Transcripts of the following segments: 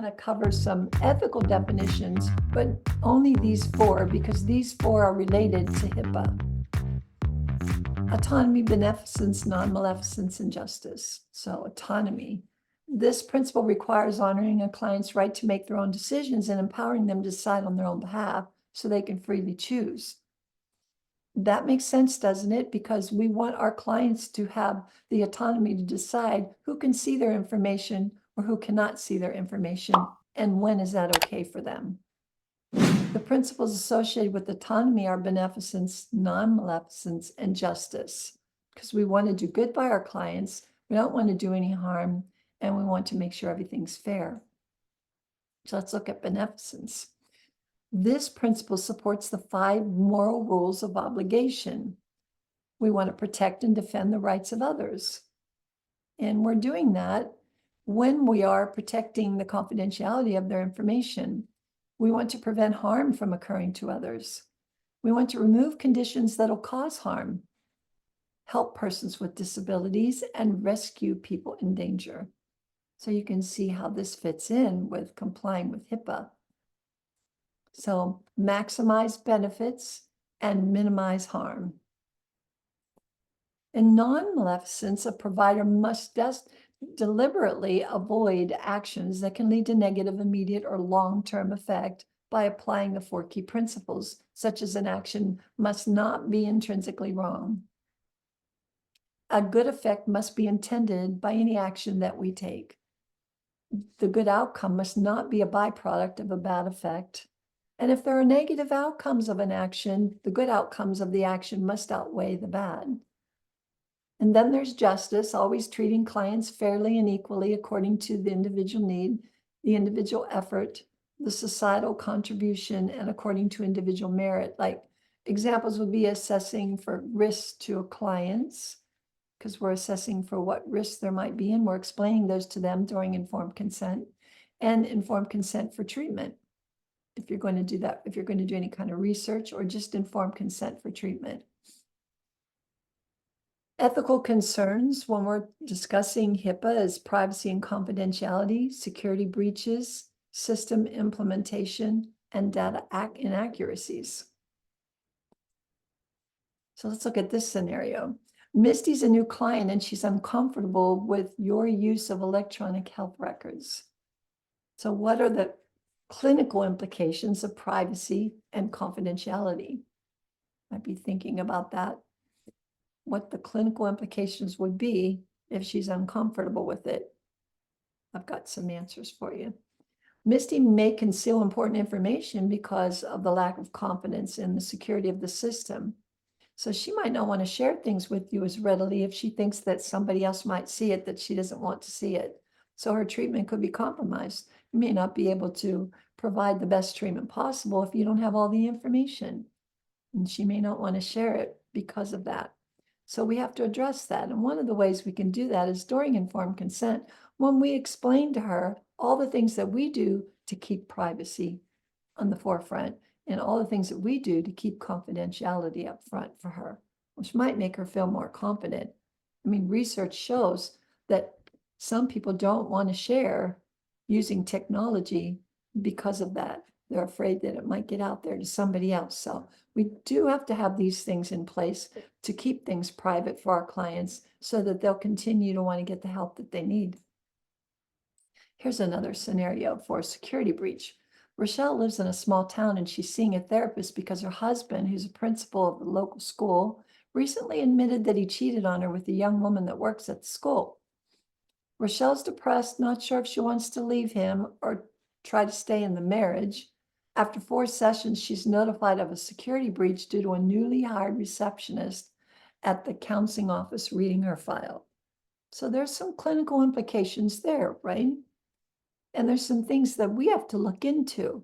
want to cover some ethical definitions, but only these four because these four are related to HIPAA. Autonomy, beneficence, non-maleficence, and justice. So autonomy. This principle requires honoring a client's right to make their own decisions and empowering them to decide on their own behalf so they can freely choose. That makes sense, doesn't it? Because we want our clients to have the autonomy to decide who can see their information or who cannot see their information, and when is that okay for them. The principles associated with autonomy are beneficence, non-maleficence, and justice, because we want to do good by our clients, we don't want to do any harm, and we want to make sure everything's fair. So let's look at beneficence. This principle supports the 5 moral rules of obligation. We want to protect and defend the rights of others. And we're doing that when we are protecting the confidentiality of their information. We want to prevent harm from occurring to others. We want to remove conditions that'll cause harm, help persons with disabilities, and rescue people in danger. So you can see how this fits in with complying with HIPAA. So maximize benefits and minimize harm. In non-maleficence, a provider must deliberately avoid actions that can lead to negative, immediate, or long-term effect by applying the 4 key principles, such as an action must not be intrinsically wrong. A good effect must be intended by any action that we take. The good outcome must not be a byproduct of a bad effect. And if there are negative outcomes of an action, the good outcomes of the action must outweigh the bad. And then there's justice, always treating clients fairly and equally according to the individual need, the individual effort, the societal contribution, and according to individual merit. Like examples would be assessing for risks to clients, because we're assessing for what risks there might be, and we're explaining those to them during informed consent, and informed consent for treatment. If you're going to do that, if you're going to do any kind of research, or just informed consent for treatment. Ethical concerns when we're discussing HIPAA is privacy and confidentiality, security breaches, system implementation, and data inaccuracies. So let's look at this scenario. Misty's a new client and she's uncomfortable with your use of electronic health records. So what are the clinical implications of privacy and confidentiality? Might be thinking about that, what the clinical implications would be if she's uncomfortable with it. I've got some answers for you. Misty may conceal important information because of the lack of confidence in the security of the system. So she might not want to share things with you as readily if she thinks that somebody else might see it, that she doesn't want to see it. So her treatment could be compromised. You may not be able to provide the best treatment possible if you don't have all the information. And she may not want to share it because of that. So we have to address that. And one of the ways we can do that is during informed consent, when we explain to her all the things that we do to keep privacy on the forefront and all the things that we do to keep confidentiality up front for her, which might make her feel more confident. I mean, research shows that some people don't want to share using technology because of that. They're afraid that it might get out there to somebody else. So we do have to have these things in place to keep things private for our clients so that they'll continue to want to get the help that they need. Here's another scenario for a security breach. Rochelle lives in a small town and she's seeing a therapist because her husband, who's a principal of the local school, recently admitted that he cheated on her with a young woman that works at the school. Rochelle's depressed, not sure if she wants to leave him or try to stay in the marriage. After 4 sessions, she's notified of a security breach due to a newly hired receptionist at the counseling office reading her file. So there's some clinical implications there, right? And there's some things that we have to look into,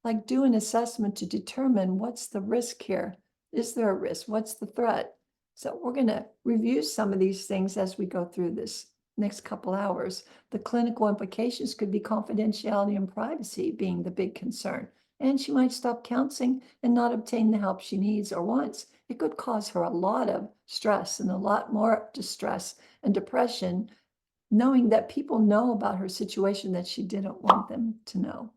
like do an assessment to determine what's the risk here. Is there a risk? What's the threat? So we're going to review some of these things as we go through this next couple hours. The clinical implications could be confidentiality and privacy being the big concern. And she might stop counseling and not obtain the help she needs or wants. It could cause her a lot of stress and a lot more distress and depression knowing that people know about her situation that she didn't want them to know.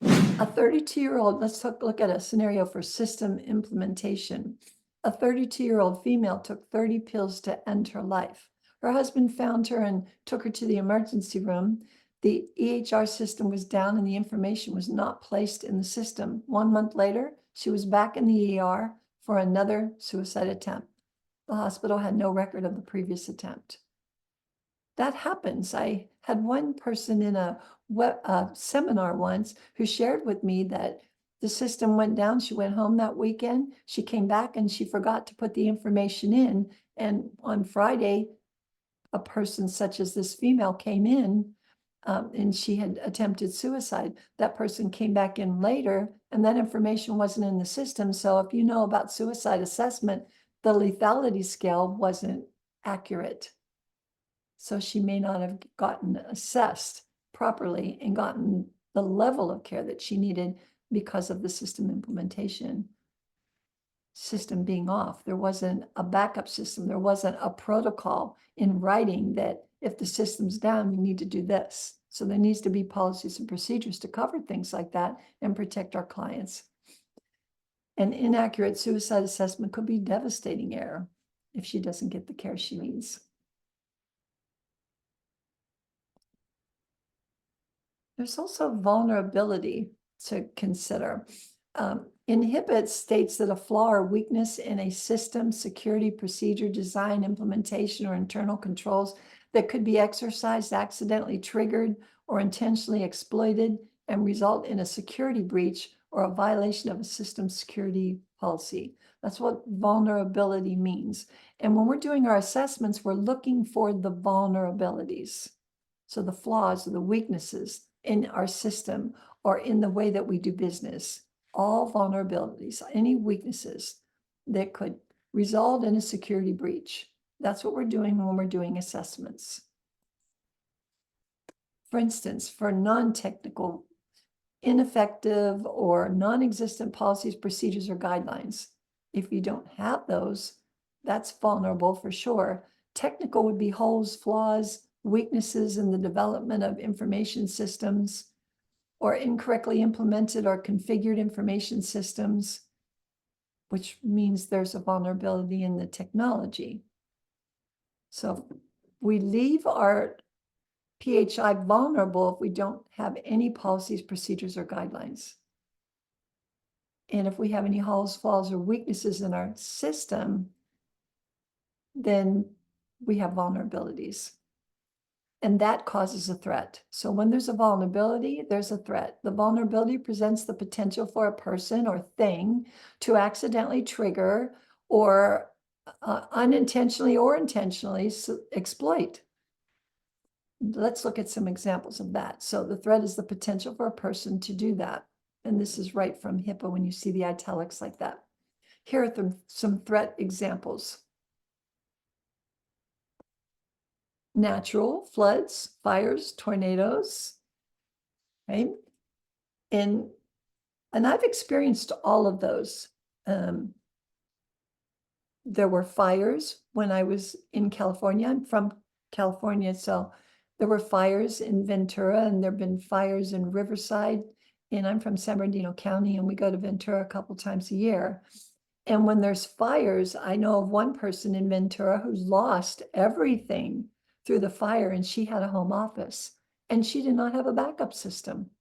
A 32-year-old, let's look at a scenario for system implementation. A 32-year-old female took 30 pills to end her life. Her husband found her and took her to the emergency room. The EHR system was down and the information was not placed in the system. 1 month later, she was back in the ER for another suicide attempt. The hospital had no record of the previous attempt. That happens. I had one person in a seminar once who shared with me that the system went down. She went home that weekend. She came back and she forgot to put the information in. And on Friday, a person such as this female came in and she had attempted suicide. That person came back in later and that information wasn't in the system. So if you know about suicide assessment, the lethality scale wasn't accurate. So she may not have gotten assessed properly and gotten the level of care that she needed because of the system implementation system being off. There wasn't a backup system. There wasn't a protocol in writing that if the system's down, you need to do this. So there needs to be policies and procedures to cover things like that and protect our clients. An inaccurate suicide assessment could be devastating error if she doesn't get the care she needs. There's also vulnerability to consider. In HIPAA, it states that a flaw or weakness in a system, security, procedure, design, implementation, or internal controls that could be exercised, accidentally triggered, or intentionally exploited and result in a security breach or a violation of a system security policy. That's what vulnerability means. And when we're doing our assessments, we're looking for the vulnerabilities. So the flaws or the weaknesses in our system or in the way that we do business, all vulnerabilities, any weaknesses that could result in a security breach. That's what we're doing when we're doing assessments. For instance, for non-technical, ineffective, or non-existent policies, procedures, or guidelines, if you don't have those, that's vulnerable for sure. Technical would be holes, flaws, weaknesses in the development of information systems, or incorrectly implemented or configured information systems, which means there's a vulnerability in the technology. So we leave our PHI vulnerable if we don't have any policies, procedures, or guidelines. And if we have any holes, flaws, or weaknesses in our system, then we have vulnerabilities. And that causes a threat. So when there's a vulnerability, there's a threat. The vulnerability presents the potential for a person or thing to accidentally trigger or unintentionally or intentionally exploit. Let's look at some examples of that. So the threat is the potential for a person to do that. And this is right from HIPAA when you see the italics like that. Here are some threat examples. Natural floods, fires, tornadoes, right? And I've experienced all of those. There were fires when I was in California. I'm from California, so there were fires in Ventura, and there have been fires in Riverside, and I'm from San Bernardino County, and we go to Ventura a couple times a year. And when there's fires, I know of one person in Ventura who lost everything through the fire, and she had a home office, and she did not have a backup system.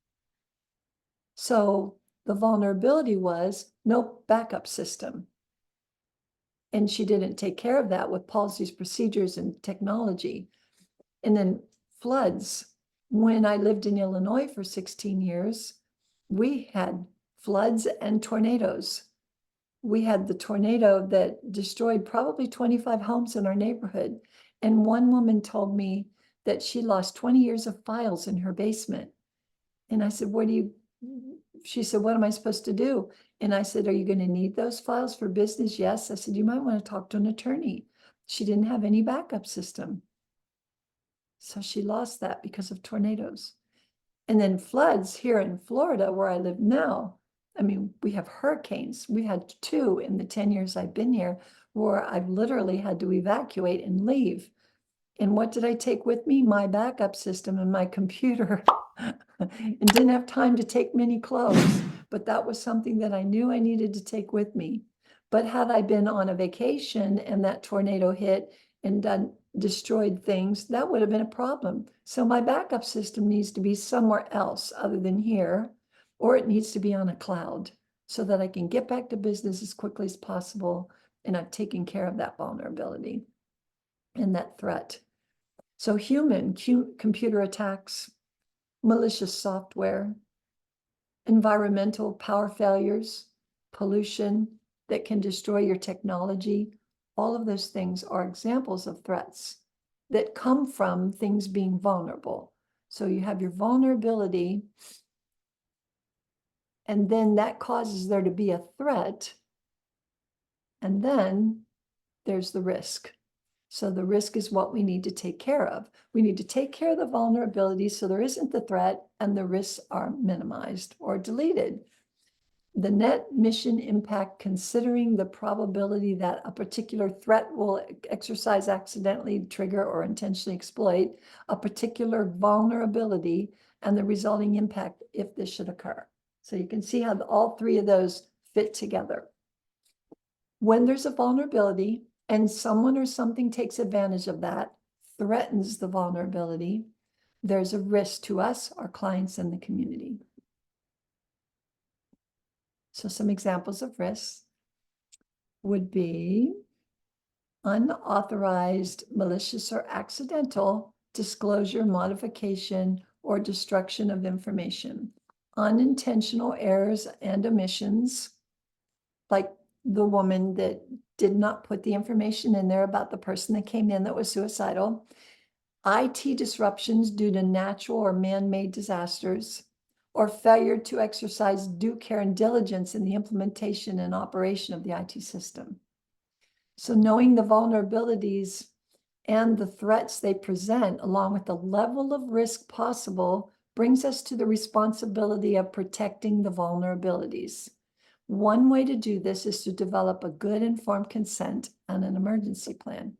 So the vulnerability was no backup system. And she didn't take care of that with policies, procedures, and technology. And then floods. When I lived in Illinois for 16 years, we had floods and tornadoes. We had the tornado that destroyed probably 25 homes in our neighborhood. And one woman told me that she lost 20 years of files in her basement. And I said, she said, what am I supposed to do? And I said, are you going to need those files for business? Yes. I said, you might want to talk to an attorney. She didn't have any backup system. So she lost that because of tornadoes. And then floods here in Florida, where I live now. I mean, we have hurricanes. We had 2 in the 10 years I've been here where I've literally had to evacuate and leave. And what did I take with me? My backup system and my computer. And didn't have time to take many clothes, but that was something that I knew I needed to take with me. But had I been on a vacation and that tornado hit and destroyed things, that would have been a problem. So my backup system needs to be somewhere else other than here, or it needs to be on a cloud so that I can get back to business as quickly as possible. And I've taken care of that vulnerability and that threat. So computer attacks, malicious software, environmental power failures, pollution that can destroy your technology. All of those things are examples of threats that come from things being vulnerable. So you have your vulnerability, and then that causes there to be a threat, and then there's the risk. So the risk is what we need to take care of. We need to take care of the vulnerability so there isn't the threat and the risks are minimized or deleted. The net mission impact, considering the probability that a particular threat will exercise, accidentally trigger, or intentionally exploit a particular vulnerability and the resulting impact if this should occur. So you can see how all three of those fit together. When there's a vulnerability and someone or something takes advantage of that, threatens the vulnerability, there's a risk to us, our clients, and the community. So some examples of risks would be unauthorized, malicious, or accidental disclosure, modification, or destruction of information, unintentional errors and omissions, like the woman that did not put the information in there about the person that came in that was suicidal, IT disruptions due to natural or man-made disasters, or failure to exercise due care and diligence in the implementation and operation of the IT system. So knowing the vulnerabilities and the threats they present, along with the level of risk possible, brings us to the responsibility of protecting the vulnerabilities. One way to do this is to develop a good informed consent and an emergency plan.